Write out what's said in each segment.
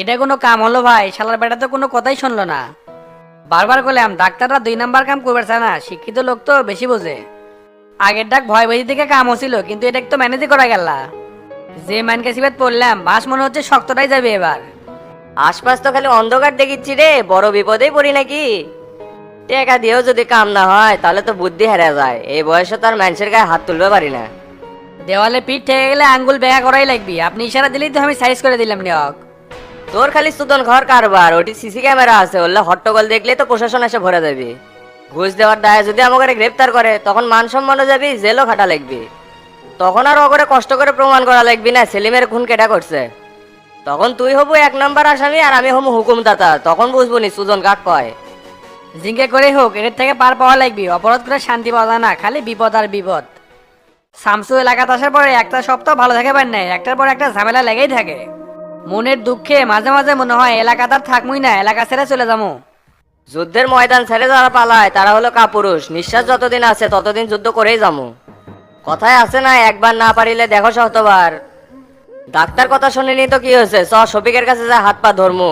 এটা কোনো কাম হলো ভাই? শালার বেটা তো কোনো কথাই শুনলো না। বারবার করলাম ডাক্তাররা 2 নাম্বার কাম করবে চায় না, শিক্ষিত লোক তো বেশি বোঝে। আগের ডাক ভয় ভয় থেকে কাম হচ্ছিল, কিন্তু এটা তো ম্যানেজই করা গেল না। যে মাইনকে সিবাত পড়লাম বাস মনে হচ্ছে শক্তটাই যাবে এবার। আশপাশ তো খালি অন্ধকার দেখিচ্ছি রে, বড় বিপদেই পড়ি নাকি? টাকা দিয়েও যদি কাম না হয় তাহলে তো বুদ্ধি হেরা যায়। এই বয়সে তো আর মানুষের গায়ে হাত তুলতে পারি না। দেওয়ালে পিঠ ঠেকে গেলে আঙ্গুল বেগা করাই লাগবি, আপনি ইশারা দিলেই তো আমি সাইজ করে দিলাম নিয়ক। তোর খালি সুদন ঘর কারবার, ওটি সিসি ক্যামেরা আছে, ওগুলো হট্টগোল দেখলে তো প্রশাসন এসে ভরে যাবে। ঘুষ দেওয়ার দায়ে যদি আমাকে গ্রেপ্তার করে তখন মান সম্মানও যাবি, জেলও খাটা লাগবে। তখন আর ওকে কষ্ট করে প্রমাণ করা লাগবি না সেলিমের খুন কেটা করছে। তখন তুই হবু 1 নম্বর আসামি আর আমি হবো হুকুমদাতা, তখন বুঝবো নি সুজন কাক কয়। জিঙ্কে করে হোক এর থেকে পার পাওয়া লাগবি, অপরাধ করে শান্তি পাওয়া যায় না, খালি বিপদ আর বিপদ। শামসু এলাকাতে আসার পরে একটা সপ্তাহ ভালো থাকে পার নাই, একটার পর একটা ঝামেলা লেগেই থাকে। মনের দুঃখে মাঝে মাঝে মনে হয় এলাকা তার থাকমুই না, এলাকা ছেড়ে চলে যাবো। যুদ্ধের ময়দান ছেড়ে যারা পালায় তারা হলো কাপুরুষ, নিঃশ্বাস যতদিন আছে ততদিন যুদ্ধ করেই যাবো। কথায় আছে না, একবার না পারিলে দেখো শতবার। ডাক্তার কথা শুনিনি তো কি হয়েছে, শফিকের কাছে যা হাত পা ধর্ম।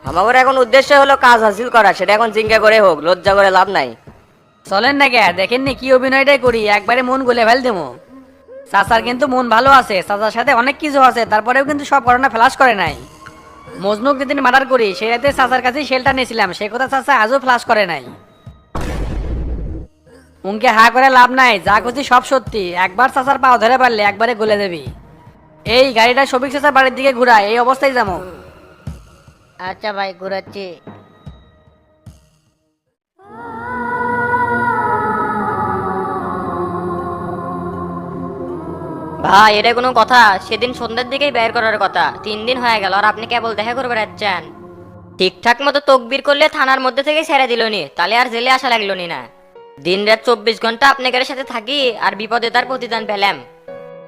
আমার এখন উদ্দেশ্য হলো কাজ হাসিল করা, সেটা এখন চিন্তা করে হোক, লজ্জা করে লাভ নাই। চলেন না কে, দেখেননি কি অভিনয়টাই করি, একবারে মন গুলে ফেল দেবো। চাচার কিন্তু মন ভালো আছে, চাচার সাথে অনেক কিছু আছে, তারপরেও কিন্তু সব ঘটনা ফ্লাশ করে নাই। মজনুক যেদিন মার্ডার করি সেই রাতে চাচার কাছেই শেলটা নিয়েছিলাম, সে কথা চাচা আজও ফ্লাশ করে নাই। উনকে হা করে লাভ নাই, যা করছি সব সত্যি। একবার চাচার পাও ধরে পারলে একবারে গলে দেবি। এই গাড়িটা শফিক চাচার বাড়ির দিকে ঘুরা, এই অবস্থায় যাবো। আচ্ছা ভাই, ঘুরাচ্ছি। ভাই এটা কোনো কথা? সেদিন সন্ধ্যার দিকেই বের করার কথা, 3 দিন হয়ে গেল আর আপনি কেবল দেখা করে বেড়াচ্ছেন। ঠিকঠাক মতো তকবির করলে থানার মধ্যে থেকে ছেড়ে দিল নি, তাহলে আর জেলে আসা লাগলো নি না। দিন রাত 24 ঘন্টা আপনাদের সাথে থাকি আর বিপদে তার প্রতিদান পেলাম।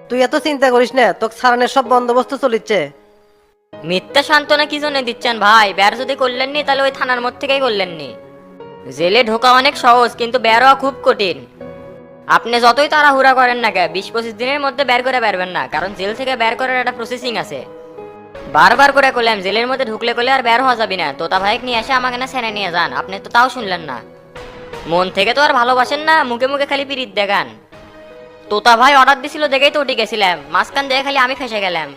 তুই এত চিন্তা করিস না, তোকে সারানোর সব বন্দোবস্ত চলিচ্ছে। মিথ্যা সান্ত্বনা কি জন্য দিচ্ছেন ভাই? বের যদি করলেননি তাহলে ওই থানার মধ্যে থেকেই করলেননি। জেলে ঢোকা অনেক সহজ, কিন্তু বের হওয়া খুব কঠিন। আপনি যতই তাড়াহুড়া করেন না কে, 20-25 দিনের মধ্যে বের করে পারবেন না, কারণ জেল থেকে বের করার একটা প্রসেসিং আছে। বারবার করে করলাম জেলের মধ্যে ঢুকলে করলে আর বের হওয়া যাবি না, তোতা ভাইক নিয়ে এসে আমাকে না ছেড়ে নিয়ে যান, আপনি তো তাও শুনলেন না। মন থেকে তো আর ভালোবাসেন না, মুখে মুখে খালি পিরিত দেখান। তোতা ভাই অর্ডার দিছিল দেখেই তো উঠে গেছিলাম, মাঝখান দিয়ে খালি আমি ফেসে গেলাম।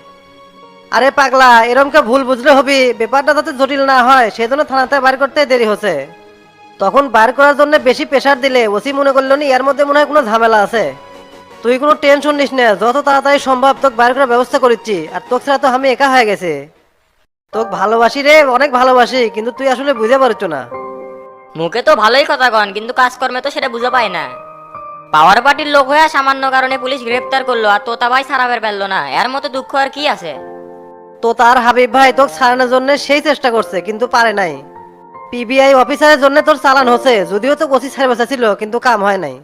আরে পাগলা, এরমকে ভুল বুঝলে হবি, ব্যাপারটা যাতে জটিল না হয় সেজন্য থানাতে বাইর করতে দেরি হচ্ছে। তখন বাইর করার জন্য বেশি প্রেশার দিলে ওসি মনে করলো নি এর মধ্যে মনে হয় কোনো ঝামেলা আছে। তুই কোনো টেনশন নিস না, যত তাড়াতাড়ি সম্ভব তোকে বাইর করার ব্যবস্থা করেছি। আর তোকে ছাড়া তো আমি একা হয়ে গেছে। তোকে ভালোবাসি রে, অনেক ভালোবাসি, কিন্তু তুই আসলে বুঝতে পারছো না। মুখে তো ভালোই কথা কন, কিন্তু কাজকর্মে তো সেটা বুঝে পায় না। পাওয়ার পার্টির লোক হয়ে সামান্য কারণে পুলিশ গ্রেপ্তার করলো আর তোতা ভাই ছাড়া বের পেলো না, এর মতো দুঃখ আর কি আছে? তো তার হাবিব ভাই তোকে ছাড়ানোর জন্য সেই চেষ্টা করছে, কিন্তু পারে নাই। পিবিআই অফিসারের জন্য তোর চালান হচ্ছে, যদিও তো ওসি ছাড় বসা ছিল, কিন্তু কাম হয় নাই।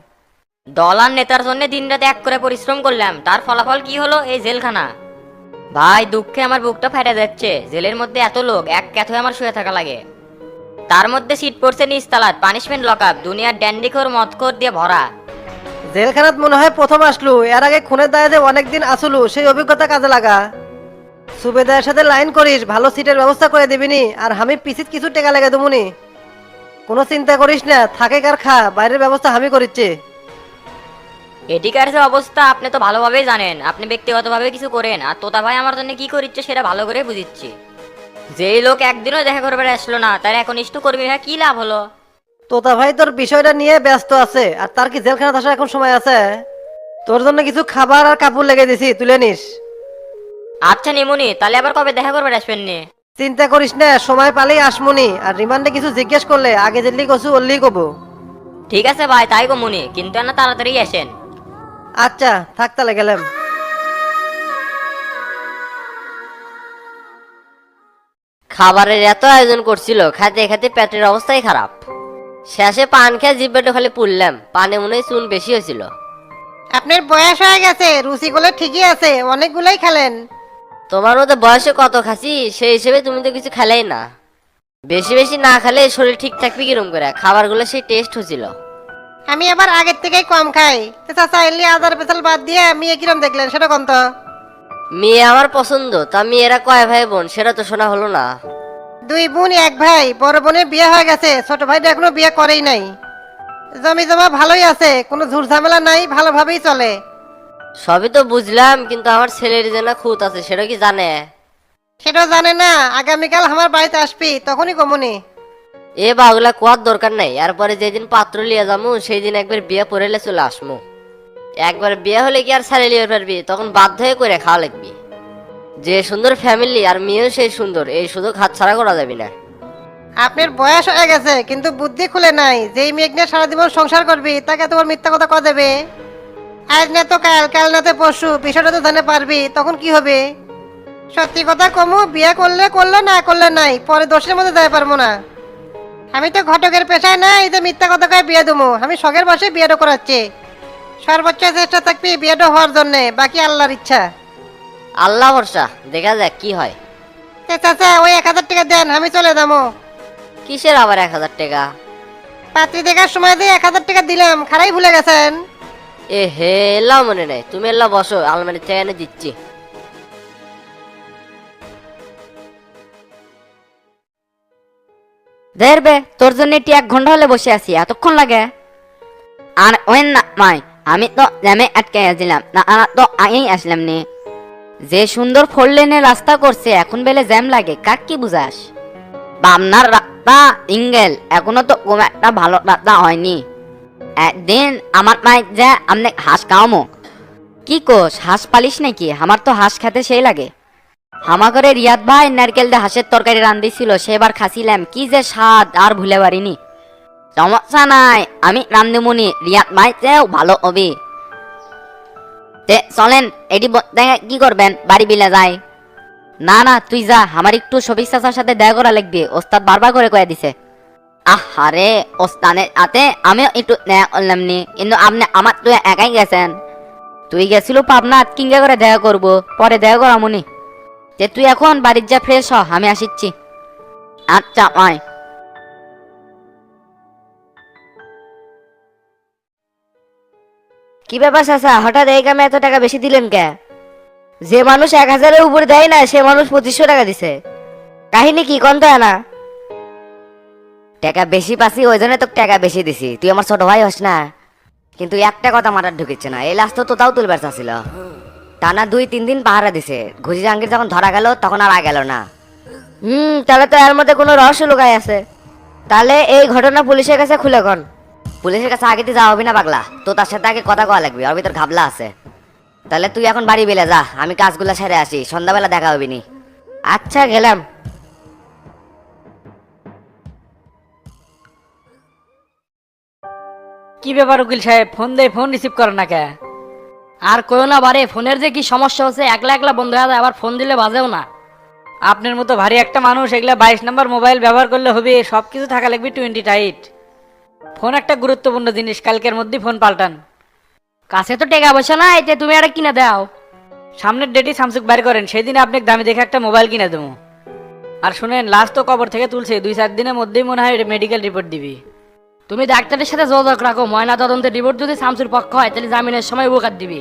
দল আর নেতার জন্য দিনরাত এক করে পরিশ্রম করলাম, তার ফলাফল কি হলো? এই জেলখানা। ভাই দুঃখে আমার বুকটা ফেটে যাচ্ছে, জেলের মধ্যে এত লোক এক ক্যাথ হয়ে আমার শুয়ে থাকা লাগে। তার মধ্যে সিট পড়ছে নিচতলাত, পানিশমেন্ট লকআপ, দুনিয়ার ড্যান্ডিখোর মদখোর দিয়ে ভরা। জেলখানাত মনে হয় প্রথম আসলু, এর আগে খুনের দায়ে যে অনেকদিন আসলু, সেই অভিজ্ঞতা কাজে লাগা। সুবেদারের সাথে লাইন করিস, ভালো সিটের ব্যবস্থা করে দিবিনি, আর আমি পিছিত কিছু টেকা লেগে দেবুনি। কোনো চিন্তা করিস না, থাকে কার খা, বাইরের ব্যবস্থা আমি করিচ্ছি। এদিকার যে অবস্থা আপনি তো ভালোভাবেই জানেন, আপনি ব্যক্তিগতভাবে কিছু করেন, আর তোতা ভাই আমার জন্য কি করিচ্ছে সেটা ভালো করে বুঝিচ্ছি। যেই লোক একদিনও দেখা করবে আসলো না, তার একনিষ্ঠ কর্মী হয়ে কি লাভ হলো? তোতা ভাই তোর বিষয়টা নিয়ে ব্যস্ত আছে, আর তার কি জেলখানাতে আসার এখন সময় আছে? তোর জন্য কিছু খাবার আর কাপড় লেগে দিছি, তুলে নিস। আচ্ছা নিমুনি, তাহলে আবার কবে দেখা করবে আসবেন নি? চিন্তা করিস না, সময় পালেই আসমুনি। আর রিমান্ডে কিছু জিজ্ঞেস করলে আগে যেলি কছু ওল্লি কবো। ঠিক আছে ভাই, তাই কমুনি, কিন্তু না তাড়াতাড়ি আসেন। আচ্ছা থাক, তাহলে গেলাম। খাবারের এত আয়োজন করছিল, খাইতে খাইতে পেটের অবস্থাই খারাপ। শেষে পান খেয়ে জিভটা খালি পুড়লাম, পানে মনে হয় চুন বেশি হয়েছিল। আপনার বয়স হয়ে গেছে, রুচিগুলো ঠিকই আছে, অনেকগুলোই খেলেন। তোমার মতো বয়সে কত খাসি, সেই হিসেবে তুমি তো কিছু খেলেই না। বেশি বেশি না খেলে শরীর ঠিক থাকবে কিরম করে? খাবারগুলো সেই টেস্ট হয়েছিল। আমি আবার আগের থেকেই কম খাই। চাচা এলি আদার পেছাল বাদ দিয়ে আমি কিরম দেখলেন সেটা কম তো। মেয়ে আমার পছন্দ, তা মেয়েরা কয় ভাই বোন সেটা তো শোনা হলো না। দুই বোন এক ভাই, বড় বোনের বিয়ে হয়ে গেছে, ছোট ভাইটা এখনো বিয়ে করেই নাই। জমি জমা ভালোই আছে, কোনো ঝুট ঝামেলা নাই, ভালোভাবেই চলে। সবই তো বুঝলাম, কিন্তু আমার ছেলের যে না খুঁত আছে সেটা কি জানে? সেটাও জানে না, আগামীকাল আমার বাড়িতে আসবি, তখনই কমুনি। এ বাগুলা কোয়ার দরকার নাই, এরপরে যেদিন পাত্র লিয়ে যাবো সেই দিন একবার বিয়ে পড়েলে চলে আসমু। একবার বিয়ে হলে কি আর ছেলে লিয়ে পারবি, তখন বাধ্য হয়ে করে খাওয়া লাগবি। যে সুন্দর ফ্যামিলি আর মেয়েও সেই সুন্দর, এই সুযোগ হাতছাড়া করা যাবে না। আপনার বয়স হয়ে গেছে কিন্তু বুদ্ধি খুলে নাই, যেই মেয়ে নিয়ে সারা জীবন সংসার করবি তাকে তোমার মিথ্যা কথা কয়া দেবে। আজ না তো কাল, কাল না তো পরশু, বিষয়টা তো জানে পারবি, তখন কি হবে? সত্যি কথা কমু, বিয়ে করলে করলো, না করলে নাই, পরে দোষের মধ্যে যেতে পারবো না। আমি তো ঘটকের পেশায় নাই যে মিথ্যা কথা কয়ে বিয়ে দেবো, আমি শখের বসে বিয়েটা করাচ্ছি। সর্বোচ্চ চেষ্টা থাকবি বিয়েটা হওয়ার জন্য, বাকি আল্লাহর ইচ্ছা। আল্লাহ ভরসা, দেখা যাক কি হয়। চাচা ওই 1000 টাকা দেন, আমি চলে যাবো। কিসের আবার 1000 টাকা? পাত্রী দেখার সময় দিয়ে 1000 টাকা দিলাম, খারাই ভুলে গেছেন। এ হে, এলাও মনে নেই, তুমি এলা বসো, আলমারি থেকে এনে দিচ্ছি। দেখবে তোর জন্য এটি 1 ঘন্টা হলে বসে আছি, এতক্ষণ লাগে? আর ওই না মাই, আমি তো জ্যামে আটকে গেছিলাম, না তো আগেই আসলাম নি। যে সুন্দর 4 লেনে রাস্তা করছে, এখন বেলে জ্যাম লাগে, কাক কি বুঝাস? বামনার রাস্তা ইঙ্গেল, এখনো তো কোন একটা ভালো রাস্তা হয়নি। একদিন আমার মাই যে আমনে হাঁস খাওয়ামো। কি কোস, হাঁস পালিস নাকি? আমার তো হাঁস খেতে সেই লাগে। হামাগরে রিয়াদ ভাই নারকেল দিয়ে হাঁসের তরকারি রান্ধিছিল, সেবার খাসিলাম, কি যে স্বাদ, আর ভুলে পারিনি। সমস্যা নাই, আমি রান্ধুমনি, রিয়াদ ভাই চেয়েও ভালো হবে। তে চলেন, এটি দেখে কি করবেন, বাড়ি বিলে যায়। না না তুই যা, আমার একটু শফিক চাচার সাথে দেখা করা লাগবে, ওস্তাদ বারবার করে কয়ে দিছে। আহারে, ওস্তাদের হাতে আমিও একটু দেখা করলাম নি, কিন্তু আপনি আমার তুই একাই গেছেন। তুই গেছিল পাবনা, কিংগা করে দেখা করব, পরে দেখা করামুনি। যে তুই এখন বাড়ির যা, ফ্রেশ হ, আমি আসিচ্ছি। আচ্ছা আয়। কি ব্যাপার চাচা, হঠাৎ এই কামে এত টাকা বেশি দিলেন কে? যে মানুষ 1000-এর উপরে দেয় না, সে মানুষ 2500 টাকা দিছে। কাহিনী কি কন তো না? টাকা বেশি পাচ্ছি ওই জন্য তো টাকা বেশি দিছি, তুই আমার ছোট ভাই হস না। কিন্তু একটা কথা মাথার ঢুকিচ্ছে না, এই লাস্ট তো তাও তুলবার চাচ্ছিল। টানা 2-3 দিন পাহারা দিছে, ঘুষি জাহাঙ্গীর যখন ধরা গেল তখন আর গেল না। তাহলে তো এর মধ্যে কোনো রহস্য লুকাই আছে। তাহলে এই ঘটনা পুলিশের কাছে খুলে কন। পুলিশের কাছে আগে তুই যাওয়া হবি না পাগলা, তো তার সাথে আগে কথা কওয়া লাগবে, ওর ভিতর ঘাবলা আছে। তাহলে তুই এখন বাড়ি বেলে যা, আমি কাজগুলা সেরে আসি, সন্ধ্যাবেলা দেখা হবি নি। আচ্ছা গেলাম। কি ব্যাপার উকিল সাহেব, ফোন দেয় ফোন রিসিভ করে না কে? আর কইও না বারে, ফোনের যে কি সমস্যা হচ্ছে, একলা একলা বন্ধ হয়ে যায়, আবার ফোন দিলে বাজেও না। আপনার মতো ভারী একটা মানুষ এগুলা 22 নম্বর মোবাইল ব্যবহার করলে হবে? সব কিছু থাকা লাগবে 20 টাইট। ফোন একটা গুরুত্বপূর্ণ জিনিস, কালকের মধ্যেই ফোন পাল্টান। কাছে তো টাকা পয়সা না, এতে তুমি একটা কিনে দাও। সামনের ডেটই স্যামসুং বাইর করেন, সেই দিনে আপনাকে দামি দেখে একটা মোবাইল কিনে দেবো। আর শুনেন, লাস্ট তো কবর থেকে তুলছে, 2-4 দিনের মধ্যেই মনে হয় মেডিকেল রিপোর্ট দিবি। তুমি ডাক্তারের সাথে যোগাযোগ রাখো, ময়না তদন্তের রিপোর্ট যদি শামসুর পক্ষ হয় তাহলে জামিনের সময় উপকার দিবি।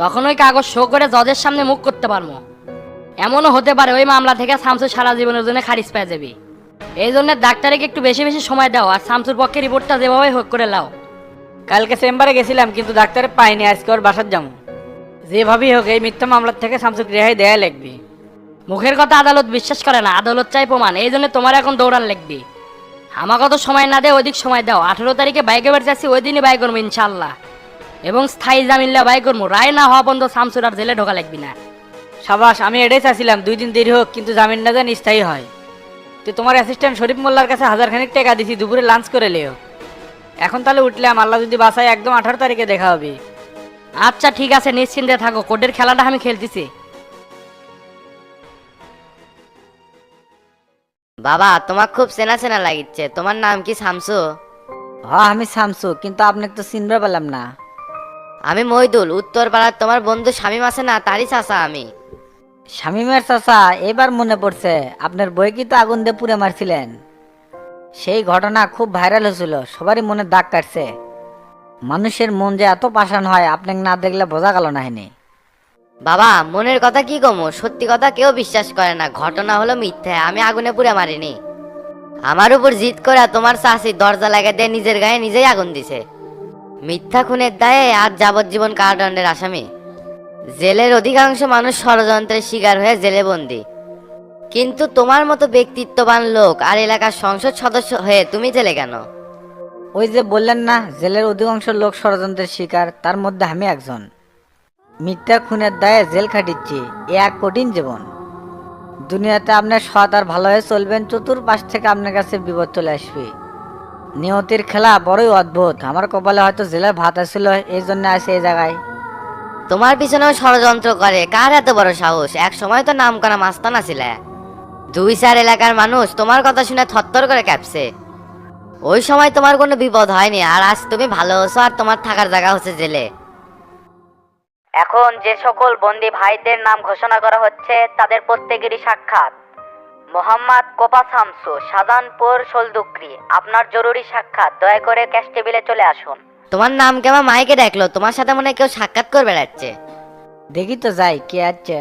তখন ওই কাগজ শো করে জজের সামনে মুখ করতে পারবো। এমনও হতে পারে ওই মামলা থেকে শামসুর সারা জীবনের জন্য খারিজ পেয়ে যাবি। এই জন্য ডাক্তারকে একটু বেশি বেশি সময় দাও, আর শামসুর পক্ষে রিপোর্টটা যেভাবে হোক করে লাও। কালকে চেম্বারে গেছিলাম কিন্তু ডাক্তারে পাইনি, আজকে ওর বাসার যাবো। যেভাবেই হোক এই মিথ্যা মামলার থেকে শামসুক রেহাই দেয়া লাগবি। মুখের কথা আদালত বিশ্বাস করে না, আদালত চাই প্রমাণ, এই জন্য তোমার এখন দৌড়ান লাগবি। আমাকে তো সময় না দেয়, ওইদিক সময় দাও। 18 তারিখে বাইকে বের যাচ্ছি, ওই দিনই বাই করবো ইনশাল্লাহ। এবং স্থায়ী জামিনলে বাই করবো, রায় না হওয়া পর্যন্ত শামসুর আর জেলে ঢোকা লাগবি না। সাবাস, আমি এটাই চাচ্ছিলাম, 2 দিন দেরি হোক কিন্তু জামিনটা যেন স্থায়ী হয়। তো তোমার অ্যাসিস্ট্যান্ট শরীফ মোল্লার কাছে 1000 খানিক টাকা দিছি, দুপুরে লাঞ্চ করে লিও। এখন তাহলে উঠলাম, আল্লাহ যদি বাসায় একদম 18 তারিখে দেখা হবে। আচ্ছা ঠিক আছে, নিশ্চিন্তে থাকো, কোডের খেলাটা আমি খেলতেছি। বাবা, তোমার খুব চেনা চেনা লাগিচ্ছে, তোমার নাম কি শামসু? হ্যাঁ আমি শামসু, কিন্তু আপনাকে তো চিনতে পারলাম না। আমি মইদুল, উত্তর পাড়ার তোমার বন্ধু শামীম আছে না, তারই চাচা আমি। শামিমের চাচা, এবার মনে পড়ছে, আপনার বই কি তো আগুন দিয়ে পুড়ে মারছিলেন? সেই ঘটনা খুব ভাইরাল হয়েছিল, সবারই মনে দাগ কাটছে। মানুষের মন যে এত পাষাণ হয়, আপনাকে না দেখলে বোঝা গেল না। হেনি বাবা মনের কথা কি কমো, সত্যি কথা কেউ বিশ্বাস করে না, ঘটনা হলো মিথ্যা, আমি আগুনে পুড়ে মারিনি। আমার উপর জিদ করে তোমার চাষি দরজা লাগা দিয়ে নিজের গায়ে নিজেই আগুন দিছে। মিথ্যা খুনের দায়ে আজ যাবজ্জীবন কারাদণ্ডের আসামি। জেলের অধিকাংশ মানুষ ষড়যন্ত্রের শিকার হয়ে জেলে বন্দী, কিন্তু তোমার মতো ব্যক্তিত্ববান লোক আর এলাকার সংসদ সদস্য হয়ে তুমি জেলে কেন? ওই যে বললেন না, জেলের অধিকাংশ লোক ষড়যন্ত্রের শিকার, তার মধ্যে আমি একজন। মিথ্যা খুনের দায়ে জেল খাটিচ্ছি, এ এক কঠিন জীবন। দুনিয়াতে আপনার সৎ আর ভালো হয়ে চলবেন, চতুর্পাশ থেকে আপনার কাছে বিপদ চলে আসবে। নিয়তির খেলা বড়ই অদ্ভুত, আমার কপালে হয়তো জেলের ভাত আসছিল, এই জন্য আসে এই জায়গায়। তোমার পিছনেও ষড়যন্ত্র করে, কার এত বড় সাহস? এক সময় তো নাম করা মাস্তানা ছিলে। 2-4 এলাকার মানুষ তোমার কথা শুনে থরথর করে কাঁপছে। ওই সময় তোমার কোনো বিপদ হয়নি, আর আজ তুমি ভালো হচ্ছ আর তোমার থাকার জায়গা হচ্ছে জেলে। এখন যে সকল বন্দি ভাইদের নাম ঘোষণা করা হচ্ছে তাদের প্রত্যেকেরই সাক্ষাৎ। মোহাম্মদ কোপা শামসু, শাহজাহানপুর শোলদুকরি, আপনার জরুরি সাক্ষাৎ, দয়া করে ক্যাশ টেবিলে চলে আসুন। তোমার নাম কেমন মাইকে ডাকলো? তোমার সাথে মনে হয় কেউ সাক্ষাৎ করে বেড়াচ্ছে। দেখি তো যাই কে আছে।